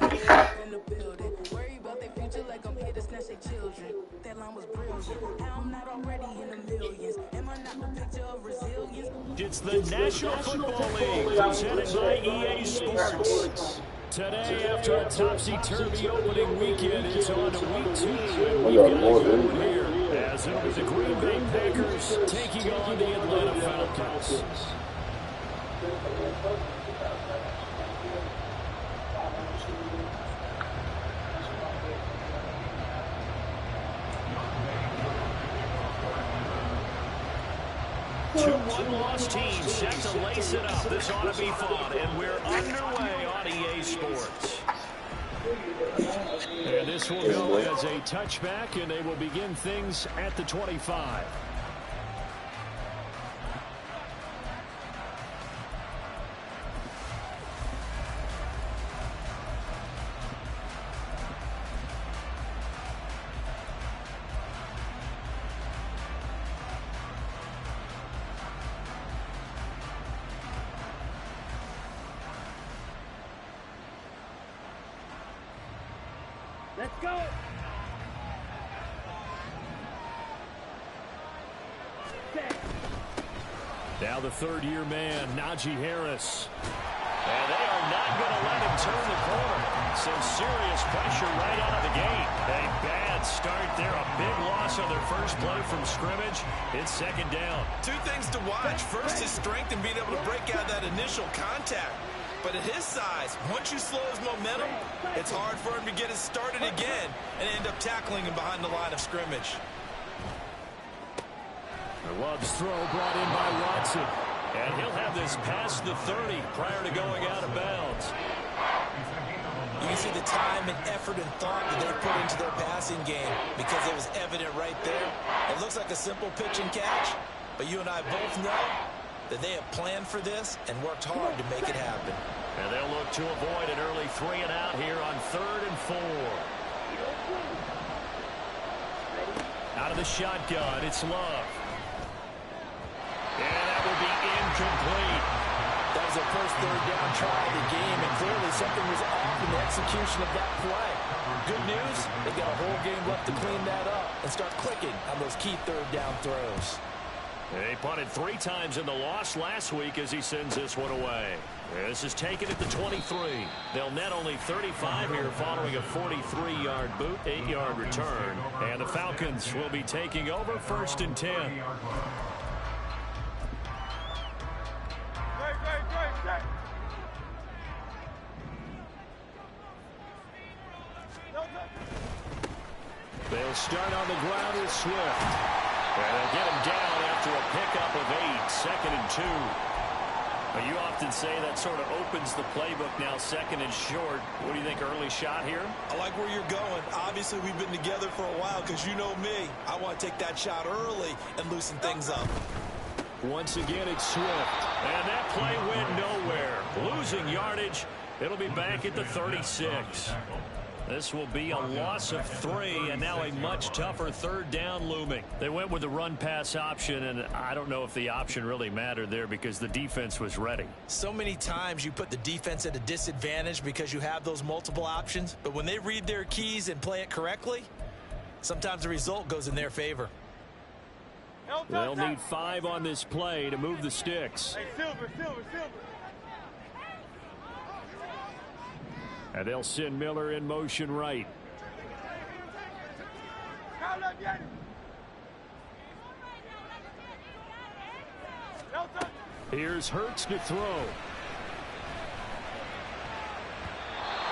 in the building. Worry about their future like I'm here to snatch their children. That line was brilliant. How I'm not already in the millions. Am I not the picture of resilience? It's the National Football League presented by EA Sports. Today, after a topsy-turvy opening weekend, it's on to week 2, and we've got a good one here, as it'll be the Green Bay Packers taking on the Atlanta Falcons. Two one-loss teams set to lace it up. This ought to be fun, and we're underway on EA Sports. And this will go as a touchback, and they will begin things at the 25. Let's go. Now the third-year man, Najee Harris. And they are not going to let him turn the corner. Some serious pressure right out of the gate. A bad start there. A big loss on their first play from scrimmage. It's second down. Two things to watch. First, his strength and being able to break out that initial contact. But at his size, once you slow his momentum, it's hard for him to get it started again and end up tackling him behind the line of scrimmage. Love's throw brought in by Watson. And he'll have this past the 30 prior to going out of bounds. You can see the time and effort and thought that they put into their passing game because it was evident right there. It looks like a simple pitch and catch, but you and I both know that they have planned for this and worked hard to make it happen. And they'll look to avoid an early 3 and out here on 3rd and 4. Out of the shotgun, it's Love. And that will be incomplete. That was their first third down try of the game, and clearly something was off in the execution of that play. Good news, they got a whole game left to clean that up and start clicking on those key third down throws. They punted 3 times in the loss last week as he sends this one away. This is taken at the 23. They'll net only 35 here following a 43-yard boot, 8-yard return. And the Falcons will be taking over 1st and 10. They'll start on the ground with Swift. And they'll get him down after a pickup of 8, 2nd and 2. But you often say that sort of opens the playbook now, 2nd and short. What do you think, early shot here? I like where you're going. Obviously, we've been together for a while because you know me. I want to take that shot early and loosen things up. Once again, it's Swift. And that play went nowhere. Losing yardage. It'll be back at the 36. This will be a loss of 3, and now a much tougher 3rd down looming. They went with the run-pass option, and I don't know if the option really mattered there because the defense was ready. So many times you put the defense at a disadvantage because you have those multiple options, but when they read their keys and play it correctly, sometimes the result goes in their favor. They'll need 5 on this play to move the sticks. Hey, Silver. And they'll send Miller in motion right. Here's Hurts to throw.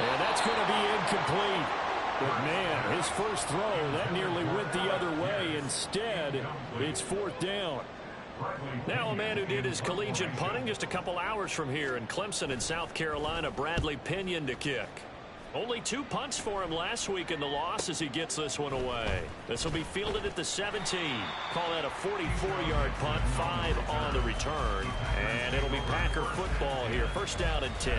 And that's going to be incomplete. But, man, his first throw, that nearly went the other way. Instead, it's 4th down. Now a man who did his collegiate punting just a couple hours from here in Clemson in South Carolina, Bradley Pinion to kick. Only 2 punts for him last week in the loss as he gets this one away. This will be fielded at the 17. Call that a 44-yard punt, 5 on the return. And it'll be Packer football here. 1st down and 10.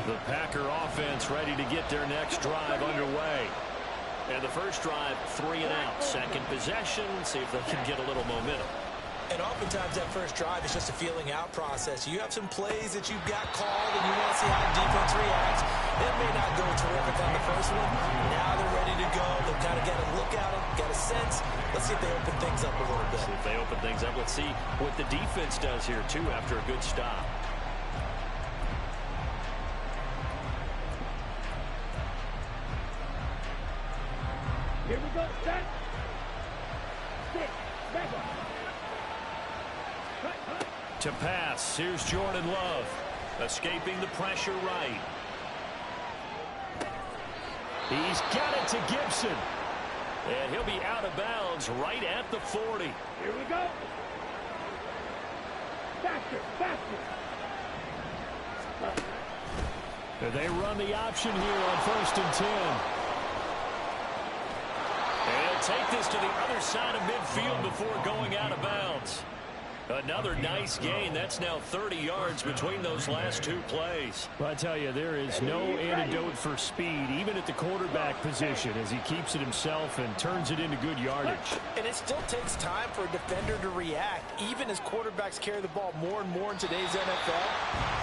The Packer offense ready to get their next drive underway. And the first drive, 3 and out. Second possession, see if they can get a little momentum. And oftentimes that first drive is just a feeling out process. You have some plays that you've got called and you want to see how the defense reacts. It may not go terrific on the first one. Now they're ready to go. They've kind of got a look at it, got a sense. Let's see if they open things up a little bit. See if they open things up. Let's see what the defense does here, too, after a good stop. Here we go, set. Stick, back up. To pass, here's Jordan Love, escaping the pressure right. He's got it to Gibson. And he'll be out of bounds right at the 40. Here we go. Faster, faster. They run the option here on 1st and 10. And he'll take this to the other side of midfield before going out of bounds. Another nice gain. That's now 30 yards between those last two plays. Well, I tell you, there is no antidote for speed, even at the quarterback position, as he keeps it himself and turns it into good yardage. And it still takes time for a defender to react. Even as quarterbacks carry the ball more and more in today's NFL,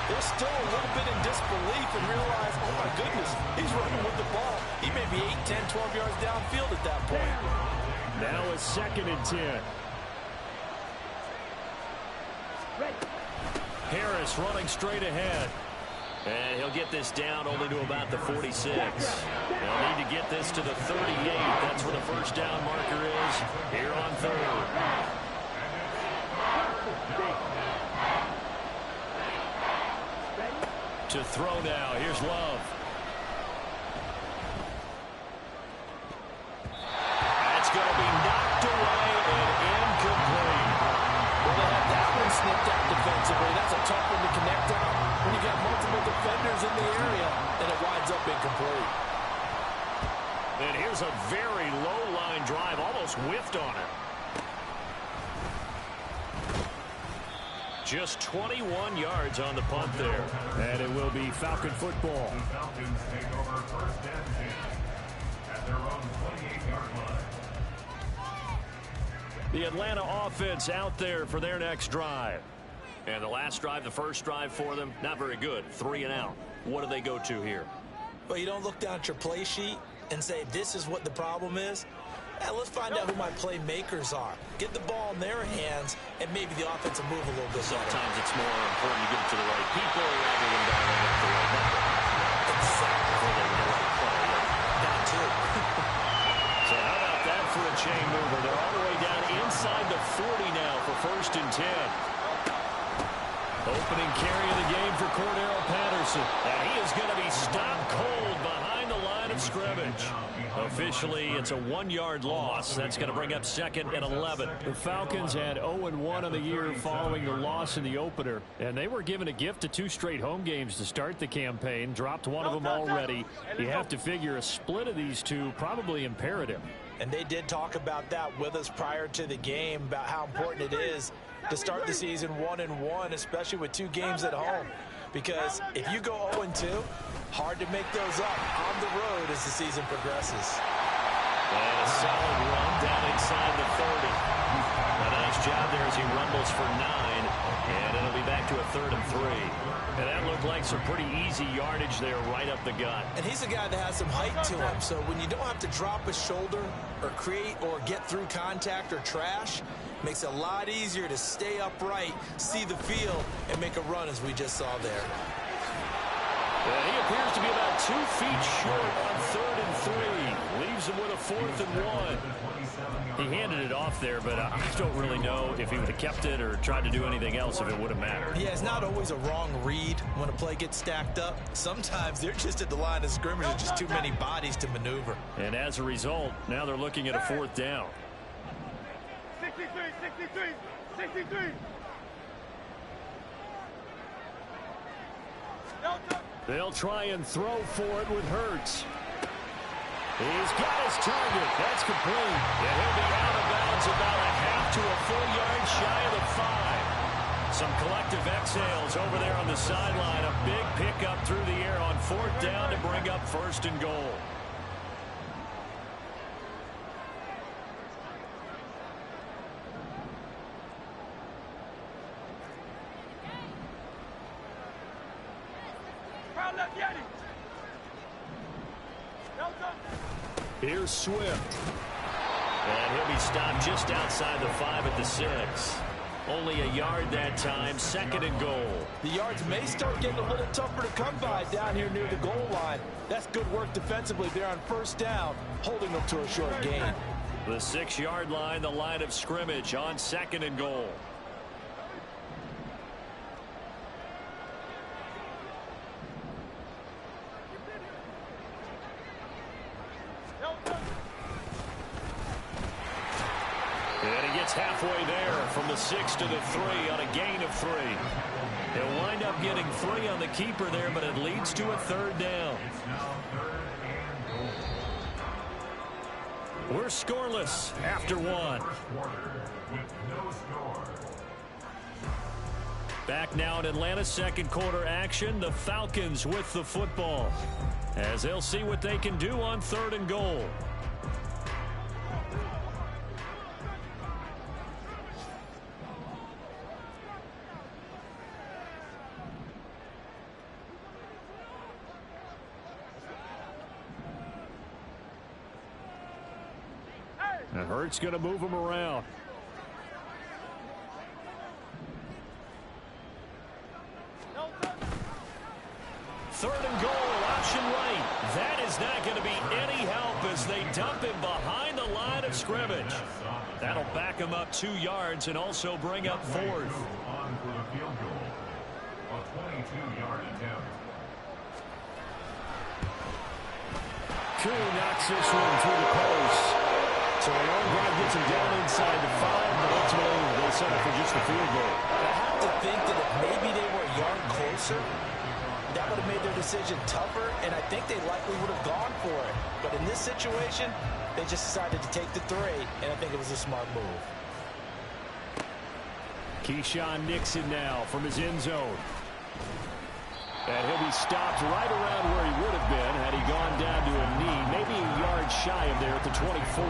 they're still a little bit in disbelief and realize, oh my goodness, he's running with the ball. He may be 8, 10, 12 yards downfield at that point. Now a 2nd and 10. Harris running straight ahead. And he'll get this down only to about the 46. They'll need to get this to the 38. That's where the first down marker is here on 3rd. To throw now. Here's Love. That's going to be knocked away and incomplete. Well, they had that one snipped out defensively. That's a tough one to connect on when you got multiple defenders in the area, and it winds up incomplete. And here's a very low-line drive, almost whiffed on it. Just 21 yards on the punt there. And it will be Falcon football. The Falcons take over 1st and 10 at their own 28-yard line. The Atlanta offense out there for their next drive. And the last drive, the first drive for them, not very good. 3 and out. What do they go to here? Well, you don't look down at your play sheet and say, this is what the problem is. Let's find out who my playmakers are. Get the ball in their hands, and maybe the offense will move a little bit better. Sometimes it's more important to get it to the right people rather than dialing up the right number. Exactly. For the right play. That too. So how about that for a chain mover? They're all the way down inside the 40 now for 1st and 10. Opening carry of the game for Cordero Patterson. And he is going to be stopped cold behind the line of scrimmage. Officially, it's a 1-yard loss. That's going to bring up 2nd and 11. The Falcons had 0-1 on the year following the loss in the opener, and they were given a gift of 2 straight home games to start the campaign. Dropped one of them already. You have to figure a split of these two probably imperative. And they did talk about that with us prior to the game, about how important it is to start the season 1-1, especially with 2 games at home. Because if you go 0-2, hard to make those up on the road as the season progresses. And a solid run down inside the 30. A nice job there as he rumbles for 9. And it'll be back to a 3rd and 3. And that looked like some pretty easy yardage there right up the gut. And he's a guy that has some height to him, so when you don't have to drop a shoulder or create or get through contact or trash, makes it a lot easier to stay upright, see the field, and make a run as we just saw there. And he appears to be about 2 feet short on 3rd and 3. Leaves him with a 4th and 1. He handed it off there, but I don't really know if he would have kept it or tried to do anything else if it would have mattered. Yeah, it's not always a wrong read when a play gets stacked up. Sometimes they're just at the line of scrimmage. There's just too many bodies to maneuver. And as a result, now they're looking at a 4th down. 63, 63, 63. They'll try and throw for it with Hurts. He's got his target. That's complete. And he'll be out of bounds about a half to a full yard shy of the 5. Some collective exhales over there on the sideline. A big pickup through the air on 4th down to bring up 1st and goal. Here's Swift. And he'll be stopped just outside the 5 at the 6. Only a yard that time, 2nd and goal. The yards may start getting a little tougher to come by down here near the goal line. That's good work defensively there on 1st down, holding them to a short gain. The 6-yard line, the line of scrimmage on 2nd and goal. And he gets halfway there from the 6 to the 3 on a gain of 3. He'll wind up getting 3 on the keeper there, but it leads to a 3rd down. We're scoreless after 1. Back now in Atlanta, 2nd quarter action. The Falcons with the football as they'll see what they can do on 3rd and goal. And Hurts going to move him around. Third and goal, option right. That is not going to be any help as they dump him behind the line of scrimmage. That'll back him up 2 yards and also bring up 4th. On for the field goal. A 22-yard attempt. Koo knocks this one through the post. So Leon gets him down inside the 5, but ultimately they settle for just the field goal. I have to think that if maybe they were a yard closer, that would have made their decision tougher, and I think they likely would have gone for it. But in this situation, they just decided to take the 3, and I think it was a smart move. Keyshawn Nixon now from his end zone. And he'll be stopped right around where he would have been had he gone down to a knee, maybe a yard shy of there at the 24.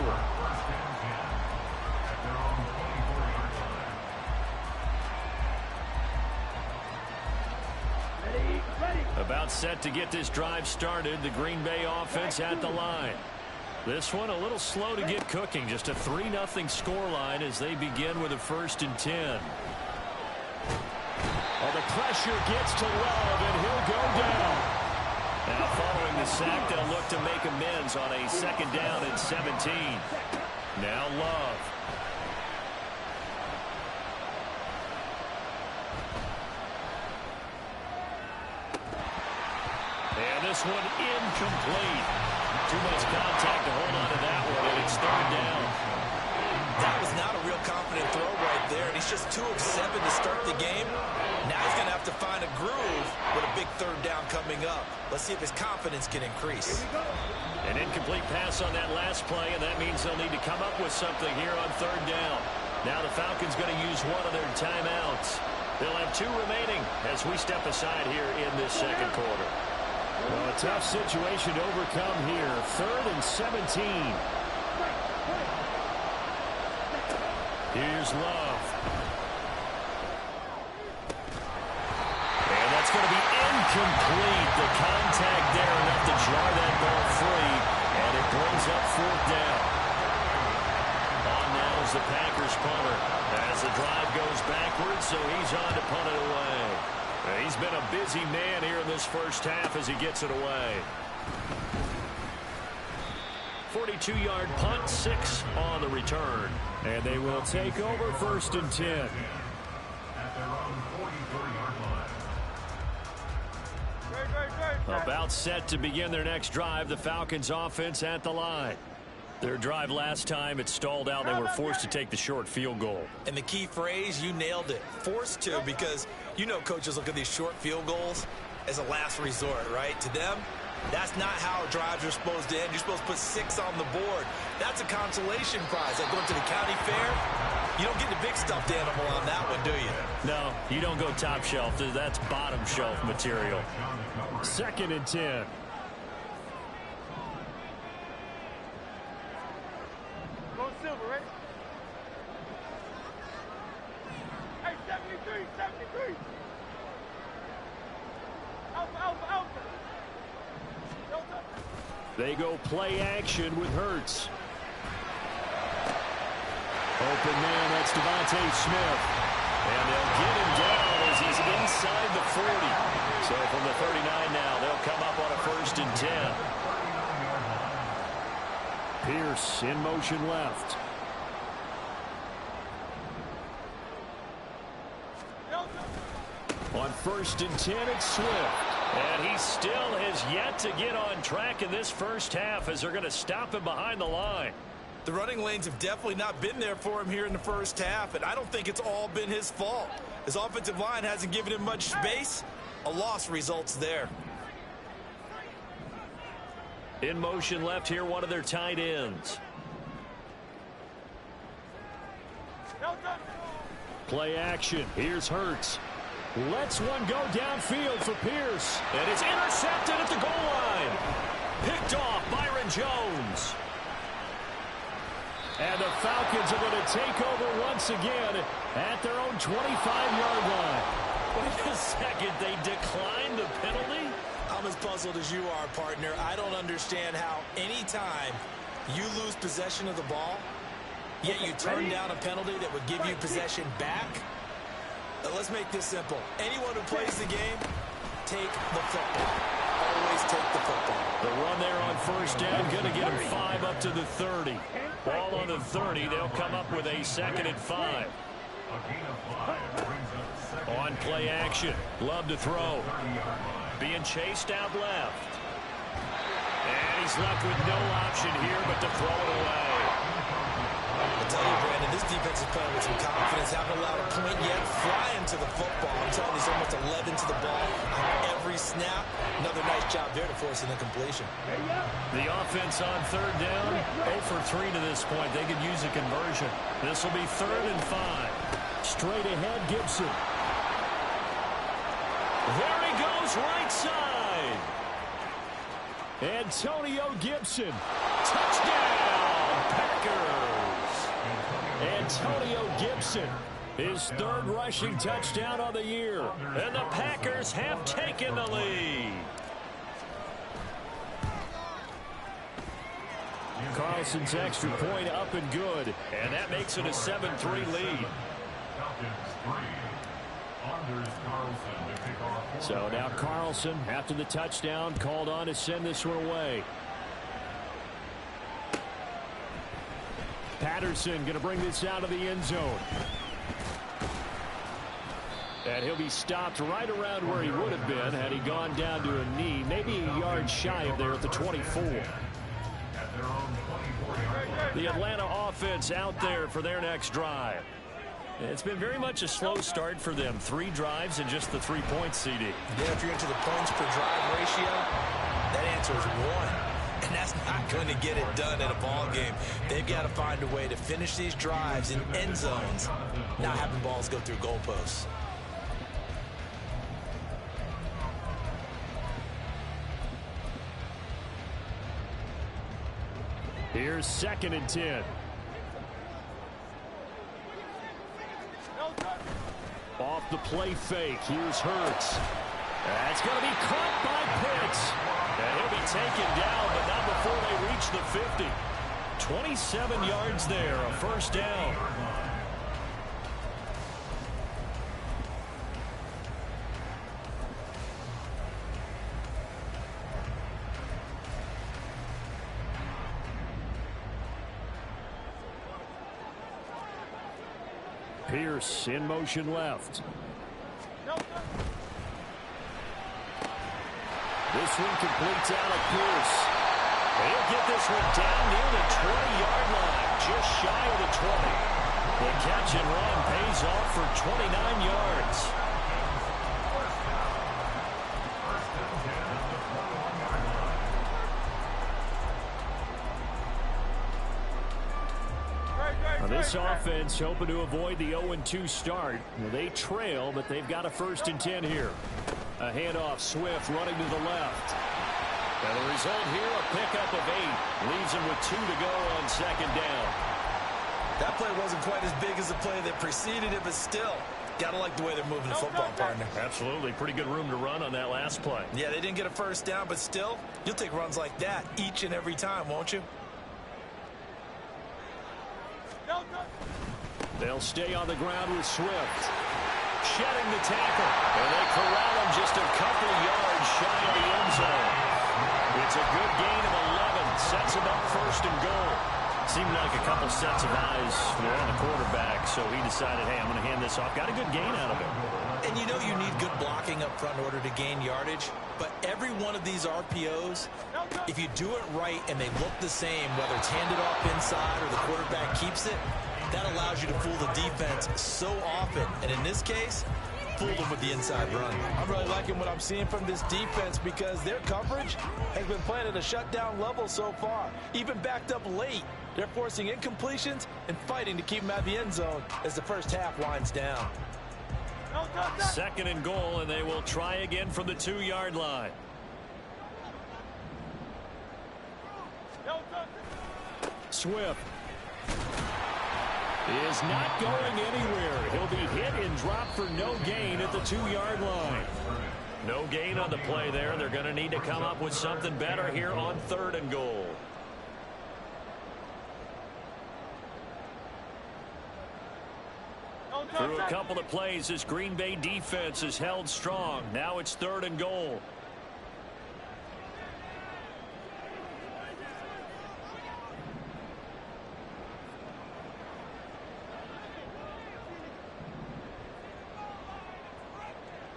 About set to get this drive started. The Green Bay offense at the line. This one a little slow to get cooking. Just a 3-0 scoreline as they begin with a 1st and 10. Oh, the pressure gets to Love, and he'll go down. Now, following the sack, they'll look to make amends on a 2nd down and 17. Now Love. And this one incomplete. Too much contact to hold on to that one, and it's 3rd down. That was not a real confident throw right there, and he's just 2 of 7 to start the game. Now he's going to have to find a groove with a big 3rd down coming up. Let's see if his confidence can increase. An incomplete pass on that last play, and that means they'll need to come up with something here on 3rd down. Now the Falcons going to use one of their timeouts. They'll have 2 remaining as we step aside here in this 2nd quarter. Well, a tough situation to overcome here. 3rd and 17. Here's Love. And that's going to be incomplete. The contact there enough to jar that ball free. And it brings up 4th down. On now is the Packers punter. As the drive goes backwards, so he's on to punt it away. He's been a busy man here in this 1st half as he gets it away. 42-yard punt, 6 on the return. And they will take over 1st and 10. At their own 43-yard line. About set to begin their next drive. The Falcons offense at the line. Their drive last time, it stalled out. They were forced to take the short field goal. And the key phrase, you nailed it. Forced to, because you know coaches look at these short field goals as a last resort, right? To them, that's not how drives are supposed to end. You're supposed to put 6 on the board. That's a consolation prize. Like going to the county fair, you don't get the big stuffed animal on that one, do you? No, you don't go top shelf. That's bottom shelf material. 2nd and 10. Go Silver, right? Hey, 73, 73. Alpha, alpha, alpha. They go play action with Hurts. Open man, that's Devontae Smith. And they'll get him down as he's inside the 40. So from the 39 now, they'll come up on a 1st and 10. Pierce in motion left. On 1st and 10, it's Swift. And he still has yet to get on track in this first half as they're going to stop him behind the line. The running lanes have definitely not been there for him here in the first half, and I don't think it's all been his fault. His offensive line hasn't given him much space. A loss results there. In motion left here, one of their tight ends. Play action. Here's Hurts. Lets one go downfield for Pierce. And it's intercepted at the goal line. Picked off Byron Jones. And the Falcons are going to take over once again at their own 25-yard line. Wait a second, they declined the penalty? I'm as puzzled as you are, partner. I don't understand how any time you lose possession of the ball, yet you turn down a penalty that would give you possession back. Now, let's make this simple. Anyone who plays the game, take the football. Always take the football. The run there on 1st down, going to get him 5 up to the 30. Ball on the 30, they'll come up with a 2nd and 5. On play action, Love to throw. Being chased out left. And he's left with no option here but to throw it away. I'll tell you, Brandon, this defense is playing with some confidence. Haven't allowed a point yet. Flying to the football. I'm telling you, he's almost 11 to the ball on every snap. Another nice job there to force an incompletion. The offense on 3rd down, 0 for 3 to this point. They could use a conversion. This will be 3rd and 5. Straight ahead, Gibson. There he goes, right side. Antonio Gibson. Touchdown, Packers. Antonio Gibson, his 3rd rushing touchdown on the year. And the Packers have taken the lead. Carlson's extra point up and good. And that makes it a 7-3 lead. So now Carlson, after the touchdown, called on to send this one away. Patterson going to bring this out of the end zone. And he'll be stopped right around where he would have been had he gone down to a knee, maybe a yard shy of there at the 24. The Atlanta offense out there for their next drive. It's been very much a slow start for them. 3 drives and just the 3 points, CD. Yeah, if you're into the points per drive ratio, that answer is 1. And that's not going to get it done in a ball game. They've got to find a way to finish these drives in end zones, not having balls go through goalposts. Here's 2nd and 10. Off the play fake. Here's Hurts. That's going to be caught by Pitts. And he'll be taken down, but not before they reach the 50. 27 yards there, a 1st down. Pierce in motion left. This one completes out of Pierce. He'll get this one down near the 20-yard line, just shy of the 20. The catch and run pays off for 29 yards. This offense hoping to avoid the 0-2 start. They trail, but they've got a 1st and 10 here. A handoff, Swift running to the left. And the result here, a pickup of 8. Leaves him with 2 to go on 2nd down. That play wasn't quite as big as the play that preceded it, but still, Gotta like the way they're moving the football, partner. Absolutely. Pretty good room to run on that last play. Yeah, they didn't get a first down, but still, you'll take runs like that each and every time, won't you? They'll stay on the ground with Swift. Shedding the tackle. And they corral him just a couple of yards shy of the end zone. It's a good gain of 11. Sets him up first and goal. Seemed like a couple sets of eyes were on the quarterback, so he decided, hey, I'm going to hand this off. Got a good gain out of it. And you know you need good blocking up front in order to gain yardage, but every one of these RPOs, if you do it right and they look the same, whether it's handed off inside or the quarterback keeps it, that allows you to fool the defense so often. And in this case, fooled them with the inside run. I'm really liking what I'm seeing from this defense because their coverage has been playing at a shutdown level so far. Even backed up late, they're forcing incompletions and fighting to keep them out of the end zone as the first half winds down. Second and goal, and they will try again from the 2-yard line. Swift is not going anywhere. He'll be hit and dropped for no gain at the 2-yard line. No gain on the play there. They're going to need to come up with something better here on 3rd and goal. Through a couple of plays, this Green Bay defense is held strong. Now it's 3rd and goal.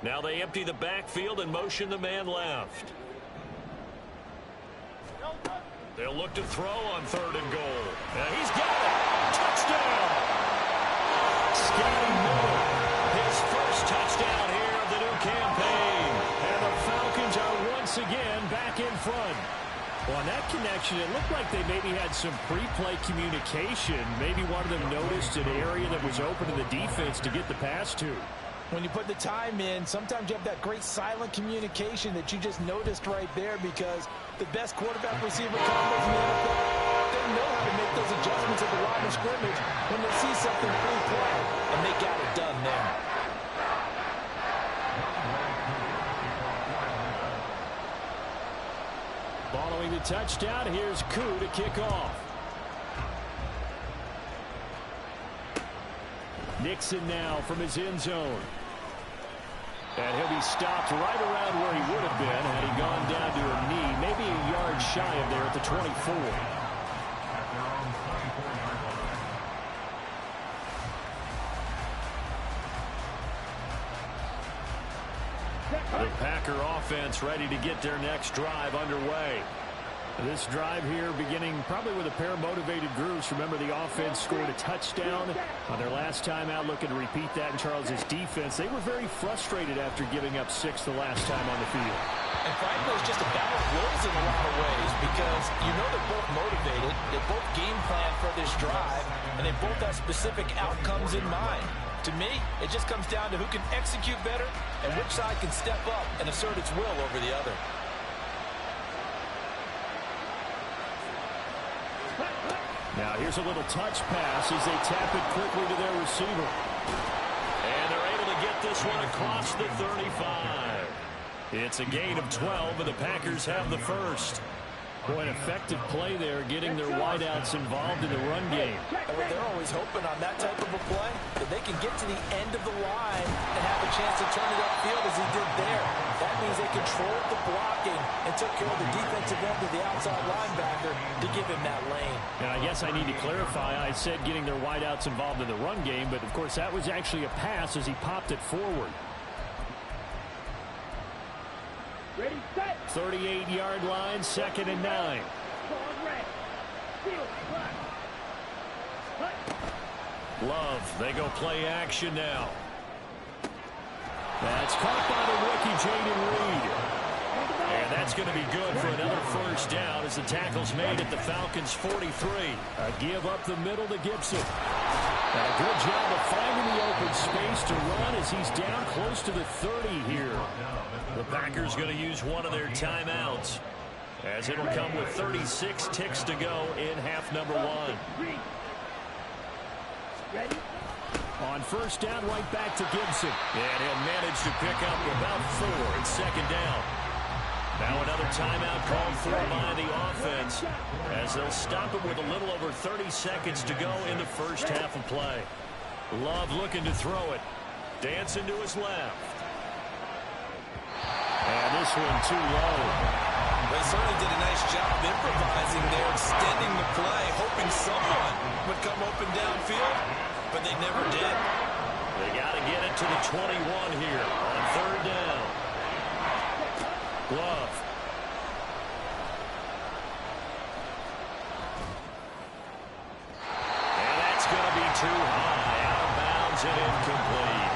Now they empty the backfield and motion the man left. They'll look to throw on 3rd and goal. And he's got it. Touchdown. Scotty Miller, his first touchdown here of the new campaign. And the Falcons are once again back in front. Well, on that connection, it looked like they maybe had some pre-play communication. Maybe one of them noticed an area that was open to the defense to get the pass to. When you put the time in, sometimes you have that great silent communication that you just noticed right there because the best quarterback receiver combos in the NFL, they know how to make those adjustments at the line of scrimmage when they see something pre-play, and they got it done there. Following the touchdown, here's Koo to kick off. Nixon now from his end zone. And he'll be stopped right around where he would have been had he gone down to a knee, maybe a yard shy of there at the 24. The Packer offense ready to get their next drive underway. This drive here beginning probably with a pair of motivated groups. Remember, the offense scored a touchdown on their last time out, looking to repeat that in Charles's defense. They were very frustrated after giving up 6 the last time on the field. And frankly, it's just a battle of wills in a lot of ways because you know they're both motivated, they both game plan for this drive, and they both have specific outcomes in mind. To me, it just comes down to who can execute better and which side can step up and assert its will over the other. Now here's a little touch pass as they tap it quickly to their receiver. And they're able to get this one across the 35. It's a gain of 12, and the Packers have the first. Boy, an effective play there, getting their wideouts involved in the run game. They're always hoping on that type of a play that they can get to the end of the line and have a chance to turn it upfield as he did there. That means they controlled the blocking and took care of the defensive end of the outside linebacker to give him that lane. And I guess I need to clarify, I said getting their wideouts involved in the run game, but of course that was actually a pass as he popped it forward. 38-yard line, 2nd and 9. Love, they go play action now. That's caught by the rookie, Jayden Reed. And that's going to be good for another first down as the tackle's made at the Falcons' 43. A give up the middle to Gibson. A good job of finding the open space to run as he's down close to the 30 here. The Packers going to use one of their timeouts as it'll come with 36 ticks to go in half number 1. On first down, right back to Gibson. And he'll manage to pick up about 4 and second down. Now another timeout called for by the offense as they'll stop it with a little over 30 seconds to go in the first half of play. Love looking to throw it. Dancing to his left. And this one too low. They certainly did a nice job improvising there, extending the play, hoping someone would come open downfield, but they never did. They got to get it to the 21 here on third down. Glove. And that's going to be too high. Out of bounds and incomplete.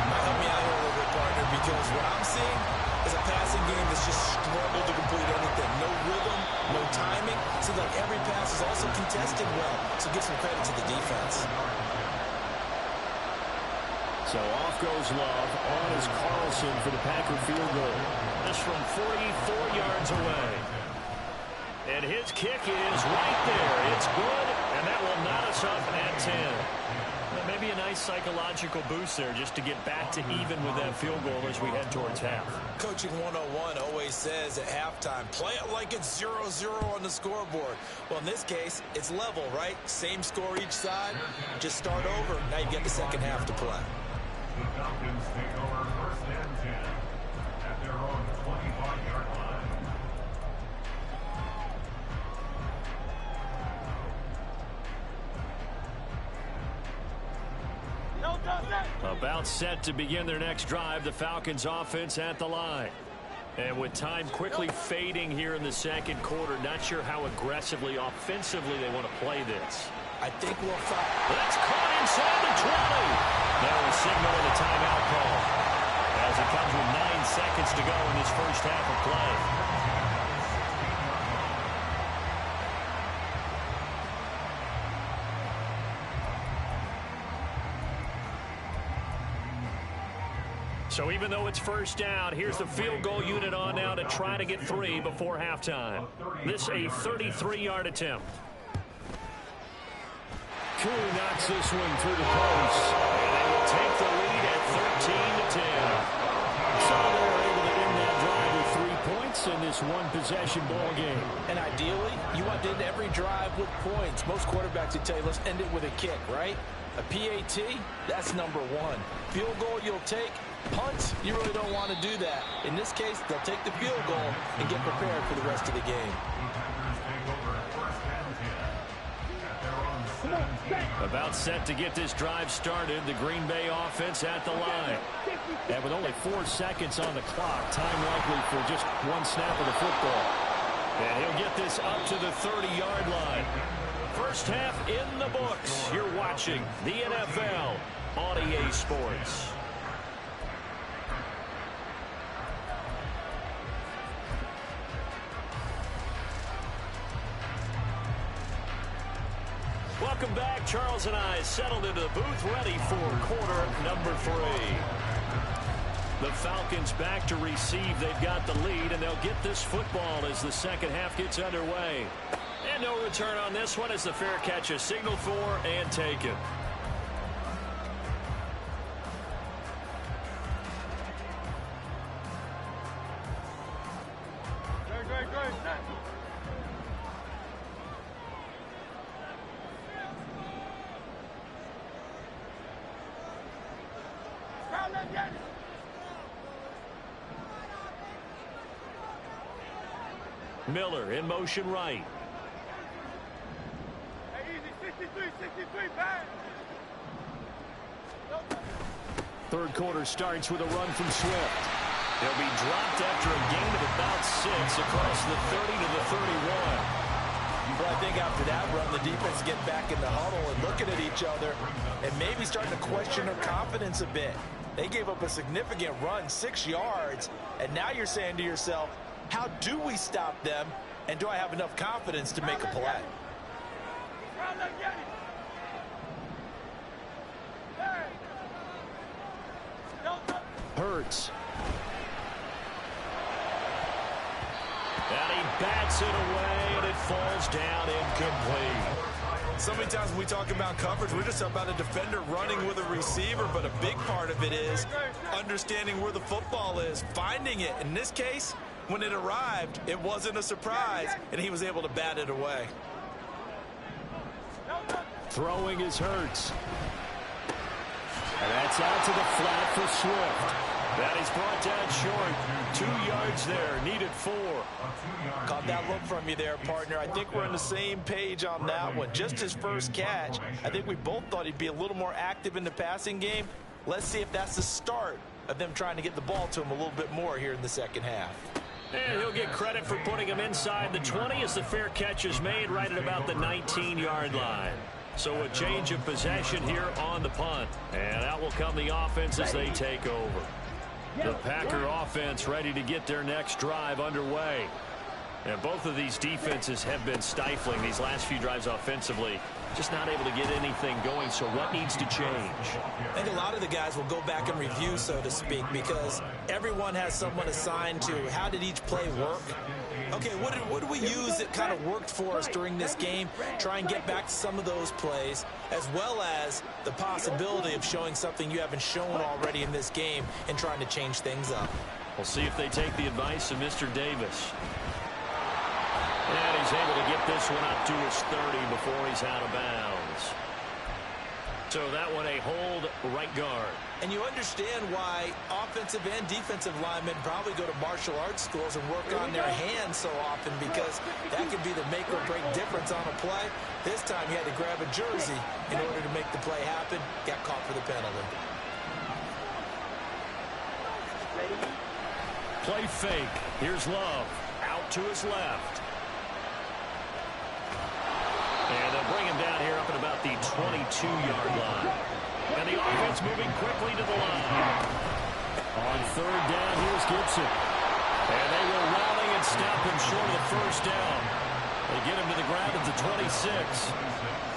Help me out here a little bit, partner, because what I'm seeing is a passing game that's just struggled to complete anything. No rhythm, no timing. Seems like every pass is also contested well, so give some credit to the defense. So off goes Love. On is Carlson for the Packer field goal. This from 44 yards away. And his kick is right there. It's good, and that will knot us up at 10. Well, maybe a nice psychological boost there just to get back to even with that field goal as we head towards half. Coaching 101 always says at halftime, play it like it's 0-0 on the scoreboard. Well, in this case, it's level, right? Same score each side. Just start over. Now you get the second half to play. The Falcons take over first and 10 at their own 25-yard line. About set to begin their next drive, the Falcons offense at the line. And with time quickly fading here in the second quarter, not sure how aggressively, offensively they want to play this. I think we'll find. That's caught inside the 20. Now a signal and a timeout call as it comes with 9 seconds to go in this first half of play. So even though it's first down, here's the field goal unit on now to try to get 3 before halftime. This a 33-yard attempt. Koo knocks this one through the post. And they will take the lead at 13-10. So they're able to end that drive with 3 points in this one-possession ball game. And ideally, you want to end every drive with points. Most quarterbacks would tell you, let's end it with a kick, right? A PAT, that's number 1. Field goal you'll take. Punts, you really don't want to do that. In this case, they'll take the field goal and get prepared for the rest of the game. About set to get this drive started, the Green Bay offense at the line. And with only 4 seconds on the clock, time likely for just 1 snap of the football. And he'll get this up to the 30-yard line. First half in the books. You're watching the NFL on EA Sports. Welcome back. Charles and I settled into the booth ready for quarter number 3. The Falcons back to receive. They've got the lead, and they'll get this football as the second half gets underway. And no return on this one as the fair catch is signaled for and taken. Miller in motion right. Hey, easy, 63, bang. Third quarter starts with a run from Swift. He'll be dropped after a gain of about 6 across the 30 to the 31. Well, I think after that run, the defense get back in the huddle and looking at each other and maybe starting to question their confidence a bit. They gave up a significant run, 6 yards, and now you're saying to yourself, how do we stop them, and do I have enough confidence to make a play? Hurts. And he bats it away, and it falls down incomplete. So many times when we talk about coverage, we're just about a defender running with a receiver, but a big part of it is understanding where the football is, finding it. In this case, when it arrived, it wasn't a surprise, and he was able to bat it away. Throwing is Hurts. And that's out to the flat for Swift. That is brought down short. 2 yards there, needed 4. Caught that look from you there, partner. I think we're on the same page on that one. Just his first catch. I think we both thought he'd be a little more active in the passing game. Let's see if that's the start of them trying to get the ball to him a little bit more here in the second half. And he'll get credit for putting him inside the 20 as the fair catch is made right at about the 19-yard line. So a change of possession here on the punt. And out will come the offense as they take over. The Packer offense ready to get their next drive underway. And both of these defenses have been stifling these last few drives offensively. Just not able to get anything going, so what needs to change? I think a lot of the guys will go back and review, so to speak, because everyone has someone assigned to how did each play work. Okay, what did we use that kind of worked for us during this game? Try and get back to some of those plays, as well as the possibility of showing something you haven't shown already in this game and trying to change things up. We'll see if they take the advice of Mr. Davis. And he's able to get this one up to his 30 before he's out of bounds. So that one a hold right guard. And you understand why offensive and defensive linemen probably go to martial arts schools and work on their hands so often, because that could be the make or break difference on a play. This time he had to grab a jersey in order to make the play happen. Got caught for the penalty. Play fake. Here's Love. Out to his left. And they'll bring him down here up at about the 22-yard line. And the offense moving quickly to the line. On third down, here's Gibson. And they will rally and stop him short of the first down. They get him to the ground at the 26.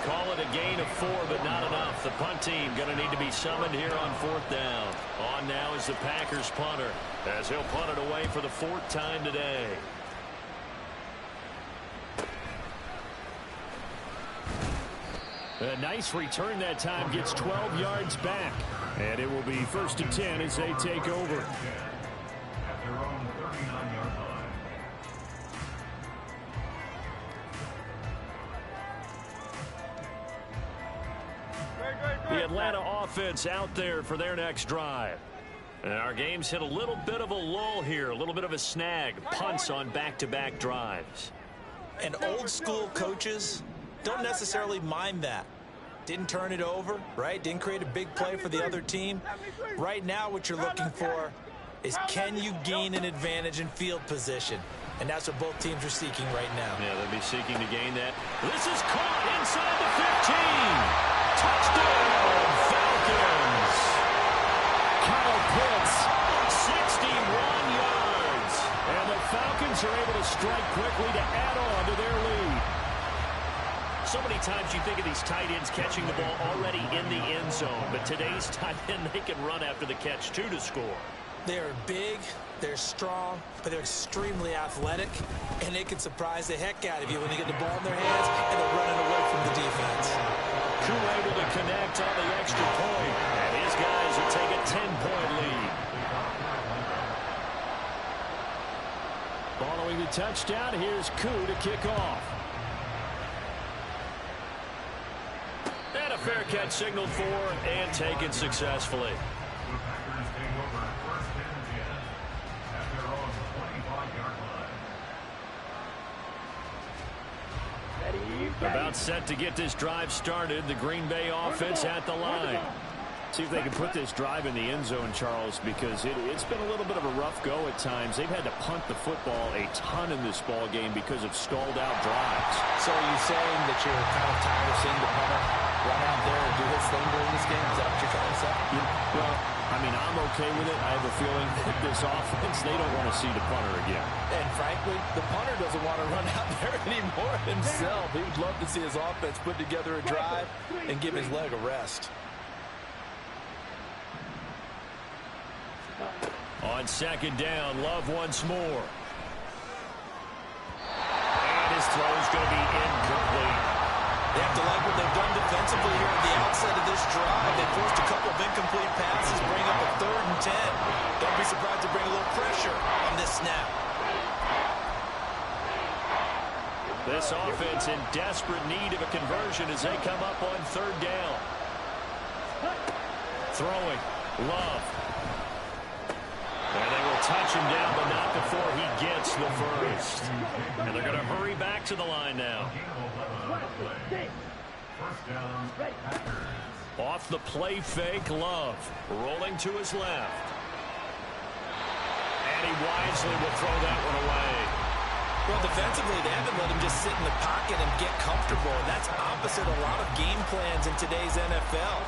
Call it a gain of 4, but not enough. The punt team going to need to be summoned here on fourth down. On now is the Packers punter, as he'll punt it away for the 4th time today. A nice return that time, gets 12 yards back. And it will be 1st and 10 as they take over. At their own 39-yard line. The Atlanta offense out there for their next drive. And our game's hit a little bit of a lull here, a little bit of a snag. Punts on back-to-back drives. And old school coaches don't necessarily mind that. Didn't turn it over, right? Didn't create a big play for the other team. Right now what you're looking for is, can you gain an advantage in field position? And that's what both teams are seeking right now. Yeah, they'll be seeking to gain that. This is caught inside the 15. Touchdown, Falcons. Kyle Pitts, 61 yards. And the Falcons are able to strike quickly to add on to their lead. So many times you think of these tight ends catching the ball already in the end zone, but today's tight end, they can run after the catch, too, to score. They're big, they're strong, but they're extremely athletic, and they can surprise the heck out of you when they get the ball in their hands and they're running away from the defense. Crew able to connect on the extra point, and his guys will take a 10-point lead. Following the touchdown, here's Koo to kick off. And a fair catch signaled for and taken successfully. The Packers take over 1st and 10 at their own 25-yard line. About set to get this drive started. The Green Bay offense at the line. See if they can put this drive in the end zone, Charles, because it's been a little bit of a rough go at times. They've had to punt the football a ton in this ball game because of stalled out drives. So are you saying that you're kind of tired of seeing the punter run out there and do his thing during this game? Is that what you're trying to say? Yeah, well, I mean, I'm okay with it. I have a feeling that this offense, they don't want to see the punter again. And frankly, the punter doesn't want to run out there anymore himself. He would love to see his offense put together a drive and give his leg a rest. On second down, Love once more. And his throw is going to be incomplete. They have to like what they've done defensively here at the outset of this drive. They forced a couple of incomplete passes, bring up a 3rd and 10. Don't be surprised to bring a little pressure on this snap. This offense in desperate need of a conversion as they come up on 3rd down. Throwing. Love. And they will touch him down, but not before he gets the first. And they're going to hurry back to the line now. Off the play fake, Love. Rolling to his left. And he wisely will throw that one away. Well, defensively, they haven't let him just sit in the pocket and get comfortable. And that's opposite a lot of game plans in today's NFL.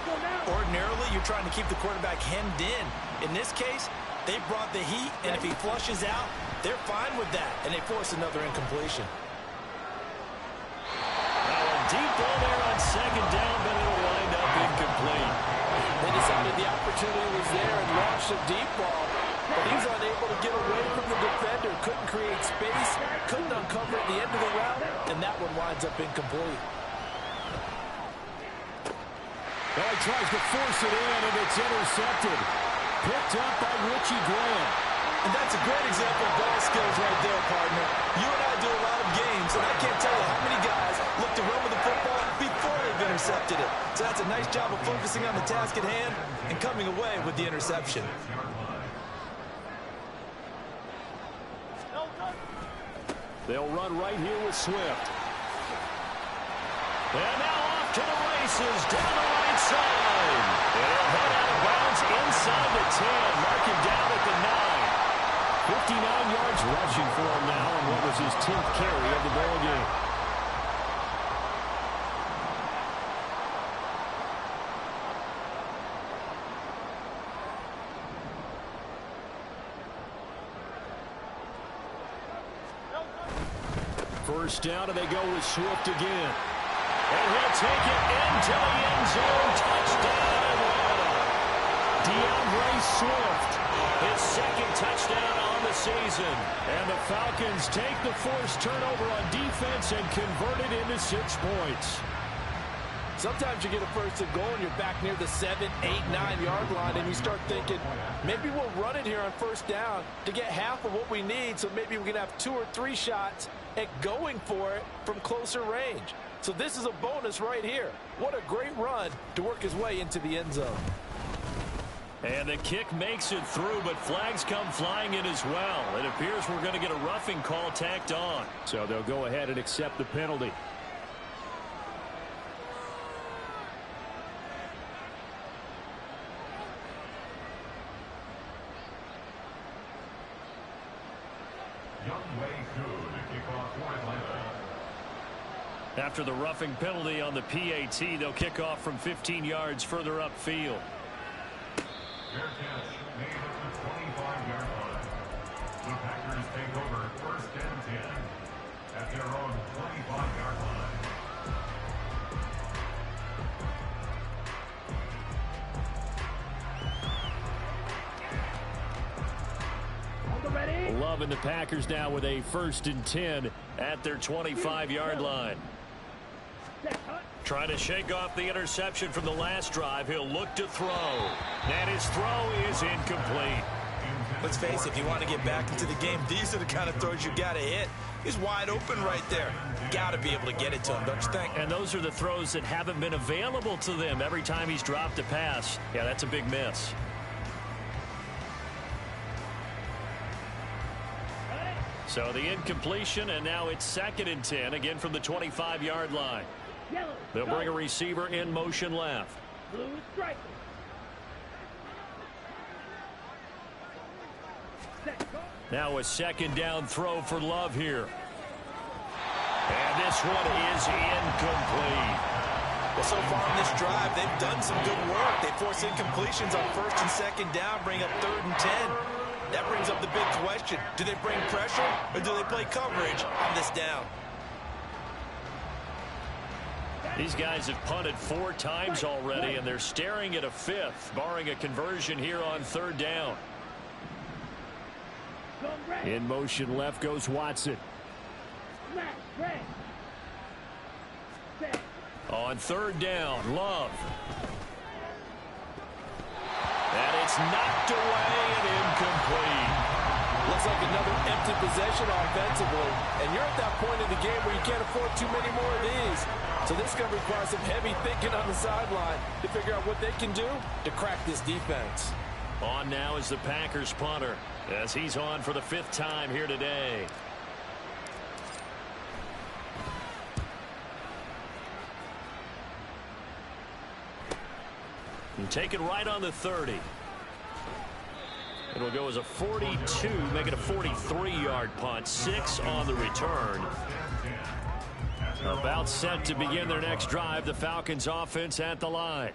Ordinarily, you're trying to keep the quarterback hemmed in. In this case, they brought the heat, and if he flushes out, they're fine with that, and they force another incompletion. Now a deep ball there on 2nd down, but it'll wind up incomplete. They decided the opportunity was there and launched a deep ball, but he was unable to get away from the defender, couldn't create space, couldn't uncover at the end of the route, and that one winds up incomplete. Well, he tries to force it in, and it's intercepted. Picked up by Richie Graham. And that's a great example of ball skills right there, partner. You and I do a lot of games, and I can't tell you how many guys look to run with the football before they've intercepted it. So that's a nice job of focusing on the task at hand and coming away with the interception. They'll run right here with Swift. And now off to the races down the right side. And he'll head out of bounds inside the 10. Mark him down at the 9. 59 yards rushing for him now on what was his 10th carry of the ball game. First down, and they go with Swift again. And he'll take it into the end zone. Touchdown, Atlanta. DeAndre Swift, his 2nd touchdown on the season. And the Falcons take the forced turnover on defense and convert it into 6 points. Sometimes you get a 1st and goal and you're back near the 7, 8, 9-yard line, and you start thinking, maybe we'll run it here on 1st down to get half of what we need, so maybe we can have 2 or 3 shots at going for it from closer range. So this is a bonus right here. What a great run to work his way into the end zone. And the kick makes it through, but flags come flying in as well. It appears we're going to get a roughing call tacked on. So they'll go ahead and accept the penalty. After the roughing penalty on the PAT, they'll kick off from 15 yards further upfield. Fair catch made at the 25-yard line. The Packers take over 1st and 10 at their own 25-yard line. Love and the Packers now with a 1st and 10 at their 25-yard line. Trying to shake off the interception from the last drive. He'll look to throw. And his throw is incomplete. Let's face it, if you want to get back into the game, these are the kind of throws you got to hit. He's wide open right there. Got to be able to get it to him, don't you think? And those are the throws that haven't been available to them every time he's dropped a pass. Yeah, that's a big miss. So the incompletion, and now it's 2nd and 10, again from the 25-yard line. They'll bring a receiver in motion left. Now a 2nd down throw for Love here. And this one is incomplete. Well, so far in this drive, they've done some good work. They force incompletions on 1st and 2nd down, bring up 3rd and 10. That brings up the big question. Do they bring pressure or do they play coverage on this down? These guys have punted 4 times already, and they're staring at a 5th, barring a conversion here on 3rd down. In motion left goes Watson. On third down, Love. And it's knocked away and incomplete. Looks like another empty possession offensively. And you're at that point in the game where you can't afford too many more of these. So this is going to require some heavy thinking on the sideline to figure out what they can do to crack this defense. On now is the Packers punter, as he's on for the 5th time here today. And take it right on the 30. It'll go as a 42, make it a 43-yard punt. 6 on the return. About set to begin their next drive. The Falcons offense at the line.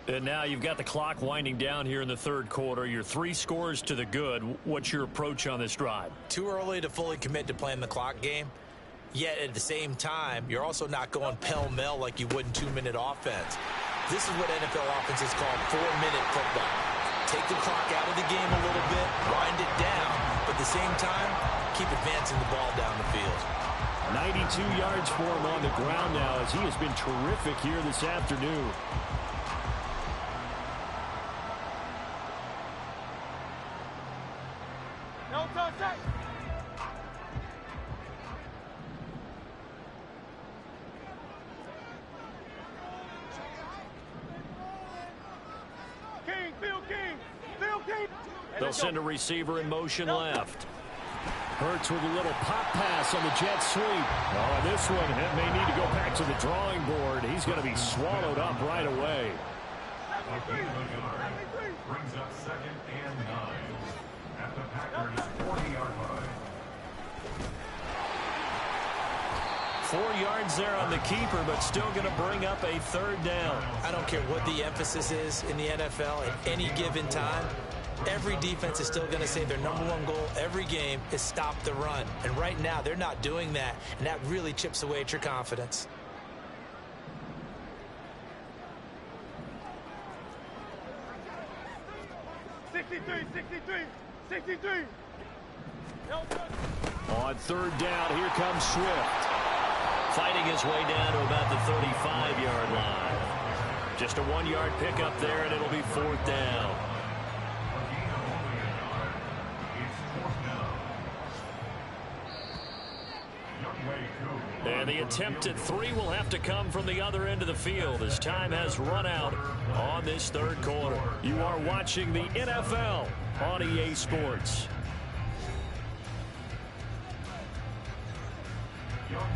And now you've got the clock winding down here in the 3rd quarter. You're 3 scores to the good. What's your approach on this drive? Too early to fully commit to playing the clock game. Yet at the same time, you're also not going pell-mell like you would in 2-minute offense. This is what NFL offenses call 4-minute football. Take the clock out of the game a little bit, wind it down, but at the same time, keep advancing the ball down the field. 92 yards for him on the ground now, as he has been terrific here this afternoon. No contact. King, Phil King, Phil King. They'll send a receiver in motion left. Hurts with a little pop pass on the jet sweep. Oh, and this one may need to go back to the drawing board. He's going to be swallowed up right away. Brings up 2nd and 9 at the Packers' 40-yard line. 4 yards there on the keeper, but still going to bring up a 3rd down. I don't care what the emphasis is in the NFL at any given time. Every defense is still going to say their #1 goal every game is stop the run. And right now, they're not doing that, and that really chips away at your confidence. On 3rd down, here comes Swift. Fighting his way down to about the 35-yard line. Just a 1-yard pickup there, and it'll be 4th down. And the attempt at 3 will have to come from the other end of the field as time has run out on this 3rd quarter. You are watching the NFL on EA Sports.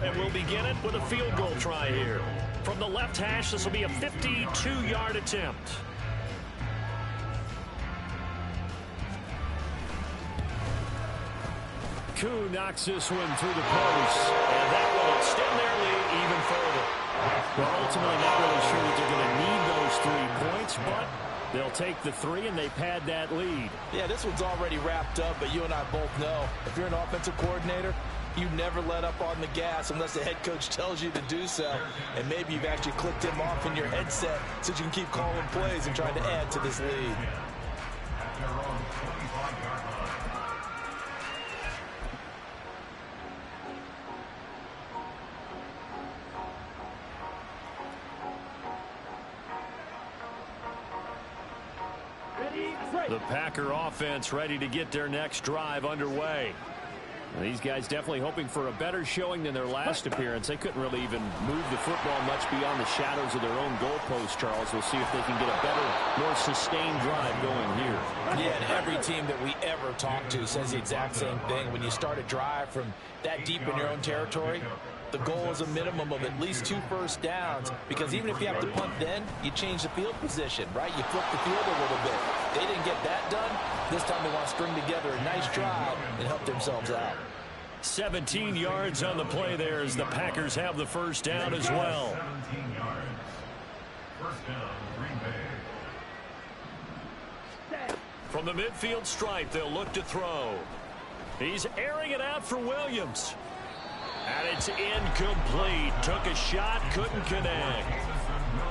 And we'll begin it with a field goal try here. From the left hash, this will be a 52-yard attempt. Koo knocks this one through the post, and that will extend their lead even further. Well, ultimately not really sure that they're going to need those 3 points, but they'll take the 3 and they pad that lead. Yeah, this one's already wrapped up, but you and I both know if you're an offensive coordinator, you never let up on the gas unless the head coach tells you to do so. And maybe you've actually clicked him off in your headset so you can keep calling plays and trying to add to this lead. The Packer offense ready to get their next drive underway. These guys definitely hoping for a better showing than their last appearance. They couldn't really even move the football much beyond the shadows of their own goalpost, Charles. We'll see if they can get a better, more sustained drive going here. Yeah, and every team that we ever talk to says the exact same thing. When you start a drive from that deep in your own territory, the goal is a minimum of at least 2 first downs, because even if you have to punt then, you change the field position, right? You flip the field a little bit. They didn't get that done. This time they want to string together a nice drive and help themselves out. 17 yards on the play there as the Packers have the first down as well. 17 yards. First down, Green Bay. From the midfield stripe, they'll look to throw. He's airing it out for Williams. And it's incomplete. Took a shot, couldn't connect.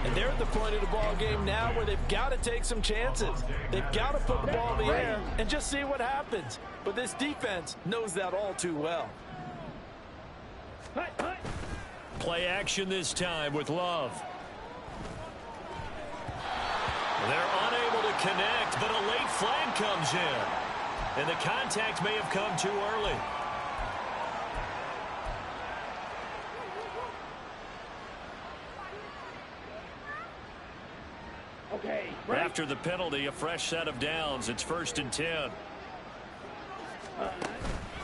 And they're at the point of the ball game now where they've got to take some chances. They've got to put the ball in the air and just see what happens. But this defense knows that all too well. Play action this time with Love. They're unable to connect, but a late flag comes in. And the contact may have come too early. Okay. After the penalty, a fresh set of downs. It's 1st and 10.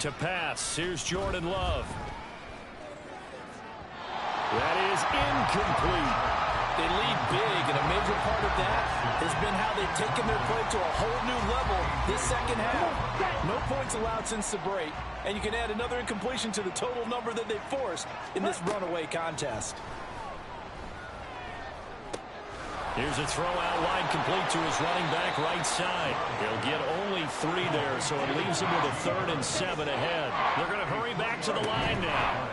To pass, here's Jordan Love. That is incomplete. They lead big, and a major part of that has been how they've taken their play to a whole new level this second half. No points allowed since the break, and you can add another incompletion to the total number that they've forced in this runaway contest. Here's a throw out wide, complete to his running back right side. He'll get only 3 there, so it leaves him with a 3rd and 7 ahead. They're going to hurry back to the line now.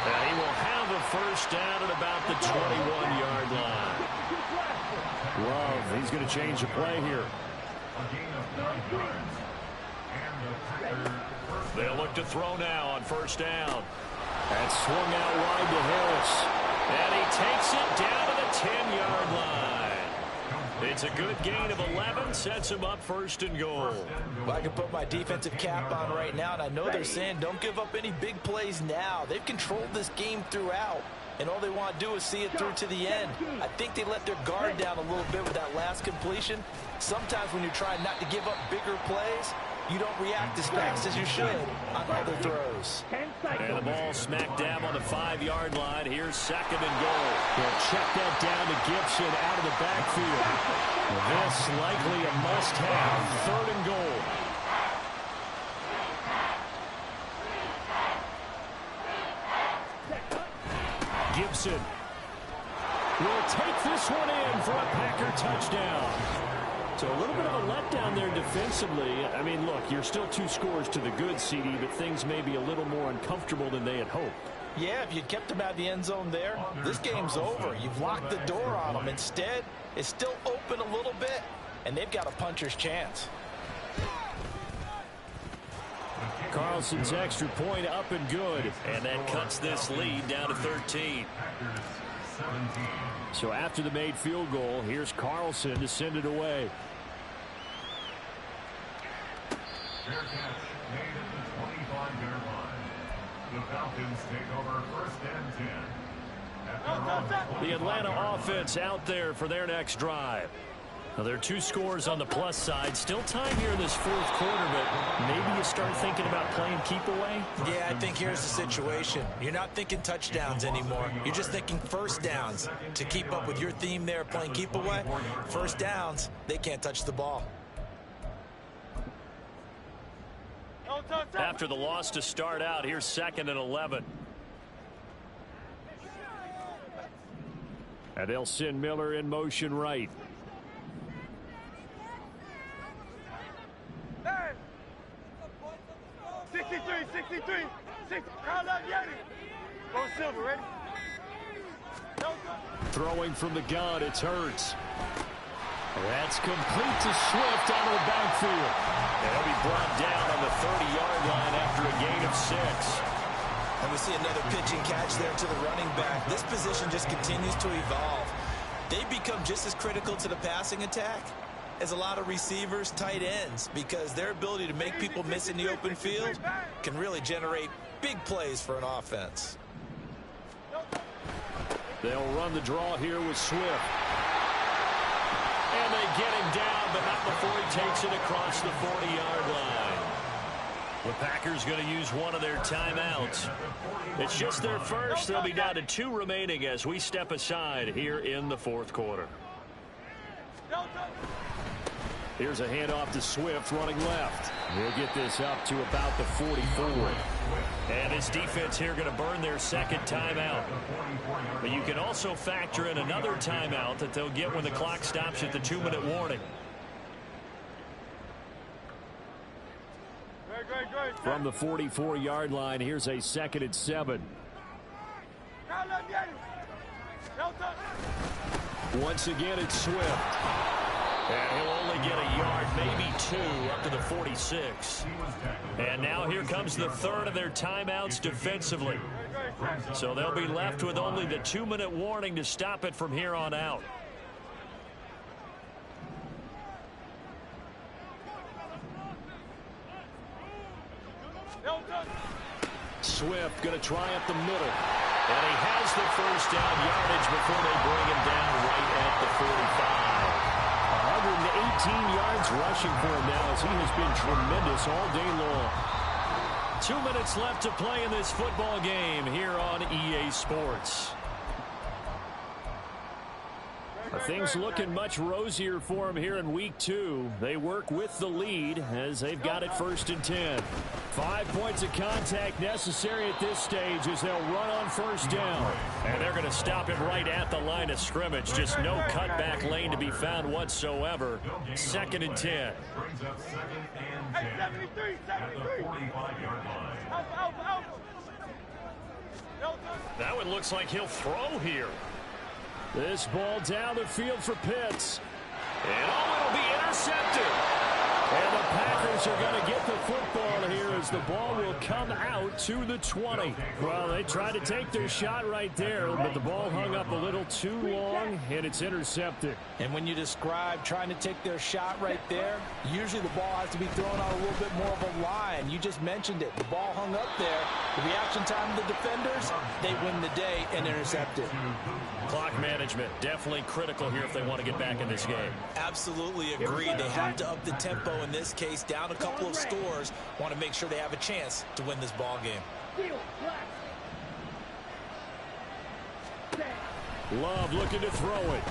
And he will have a first down at about the 21-yard line. Love, he's going to change the play here. They'll look to throw now on 1st down. That's swung out wide to Harris. And he takes it down to the 10-yard line. It's a good gain of 11, sets him up 1st and goal. Well, I can put my defensive cap on right now, and I know they're saying don't give up any big plays now. They've controlled this game throughout, and all they want to do is see it through to the end. I think they let their guard down a little bit with that last completion. Sometimes when you're trying not to give up bigger plays, you don't react as fast as you should on other throws. And the ball smack dab on the 5-yard line. Here's 2nd and goal. They'll check that down to Gibson out of the backfield. This likely a must-have. 3rd and goal. Gibson will take this one in for a Packer touchdown. So a little bit of a letdown there defensively. I mean, look, you're still 2 scores to the good, CD, but things may be a little more uncomfortable than they had hoped. Yeah, if you'd kept them out of the end zone there, this game's over. You've locked the door on them. Instead, it's still open a little bit, and they've got a puncher's chance. Carlson's extra point up and good, and that cuts this lead down to 13. So after the made field goal, here's Carlson to send it away. Fair catch made at the 25-yard line. The Falcons take over 1st and 10. The Atlanta offense out there for their next drive. Now, there are 2 scores on the plus side. Still time here in this 4th quarter, but maybe you start thinking about playing keep away? Yeah, I think here's the situation. You're not thinking touchdowns anymore. You're just thinking 1st downs. To keep up with your theme there, playing keep away, 1st downs, they can't touch the ball. After the loss to start out, here's 2nd and 11. And they'll send Miller in motion right. 63. Call up Yeti. Go Silver, ready? Throwing from the gun, it's Hurts. That's complete to Swift out of the backfield. And he'll be brought down on the 30-yard line after a gain of 6. And we see another pitch and catch there to the running back. This position just continues to evolve. They become just as critical to the passing attack as a lot of receivers, tight ends, because their ability to make people miss in the open field can really generate big plays for an offense. They'll run the draw here with Swift. And they get him down, but not before he takes it across the 40-yard line. The Packers going to use one of their timeouts. It's just their first. They'll be down to 2 remaining as we step aside here in the 4th quarter. Here's a handoff to Swift running left. He'll get this up to about the 44. And his defense here going to burn their 2nd timeout. But you can also factor in another timeout that they'll get when the clock stops at the 2-minute warning. From the 44-yard line, here's a 2nd and 7. Once again, it's Swift. And he'll only get a yard, maybe 2, up to the 46. And now here comes the third of their timeouts defensively. So they'll be left with only the 2-minute warning to stop it from here on out. Swift going to try up the middle. And he has the first down yardage before they bring him down right at the 45. 118 yards rushing for him now as he has been tremendous all day long. 2 minutes left to play in this football game here on EA Sports. Things looking much rosier for him here in week 2. They work with the lead as they've got it 1st and 10. 5 points of contact necessary at this stage as they'll run on 1st down. And they're going to stop it right at the line of scrimmage. Just no cutback lane to be found whatsoever. 2nd and 10. Brings up 2nd and 10 at the 45-yard line. That one looks like he'll throw here. This ball down the field for Pitts. And it'll be intercepted. And the Packers are going to get the football here as the ball will come out to the 20. Well, they tried to take their shot right there, but the ball hung up a little too long, and it's intercepted. And when you describe trying to take their shot right there, usually the ball has to be thrown on a little bit more of a line. You just mentioned it. The ball hung up there. The reaction time of the defenders, they win the day and intercept it. Clock management, definitely critical here if they want to get back in this game. Absolutely agreed. They have to up the tempo in this case, down a couple of scores. Want to make sure they have a chance to win this ball game. Love looking to throw it.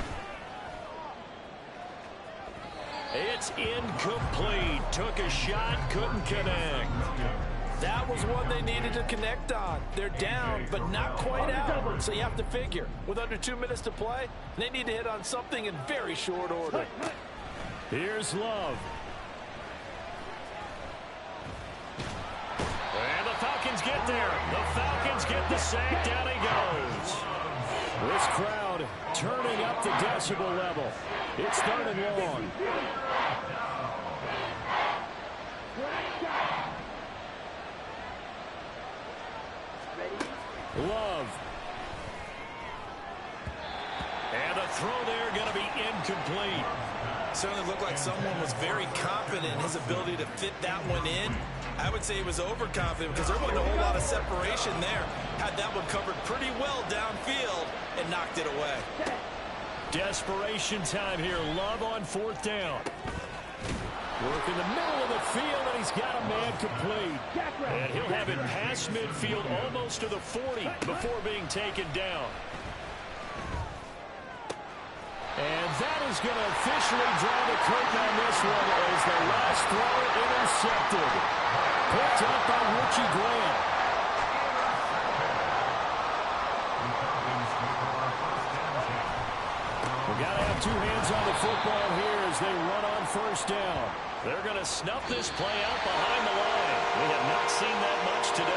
It's incomplete. Took a shot, couldn't connect. That was one they needed to connect on. They're down, but not quite out. So you have to figure, with under 2 minutes to play, they need to hit on something in very short order. Here's Love. And the Falcons get there. The Falcons get the sack. Down he goes. This crowd turning up the decibel level. It's 3rd and long. Love. And a throw there going to be incomplete. Certainly looked like someone was very confident in his ability to fit that one in. I would say he was overconfident because there wasn't a whole lot of separation there. Had that one covered pretty well downfield and knocked it away. Desperation time here. Love on 4th down. Work in the middle of the field, and he's got a man complete. And he'll have it past midfield almost to the 40 before being taken down. And that is going to officially draw the curtain on this one as the last throw intercepted. Picked up by Richie Grant. We've got to have 2 hands on the football here as they run on 1st down. They're going to snuff this play out behind the line. We have not seen that much today.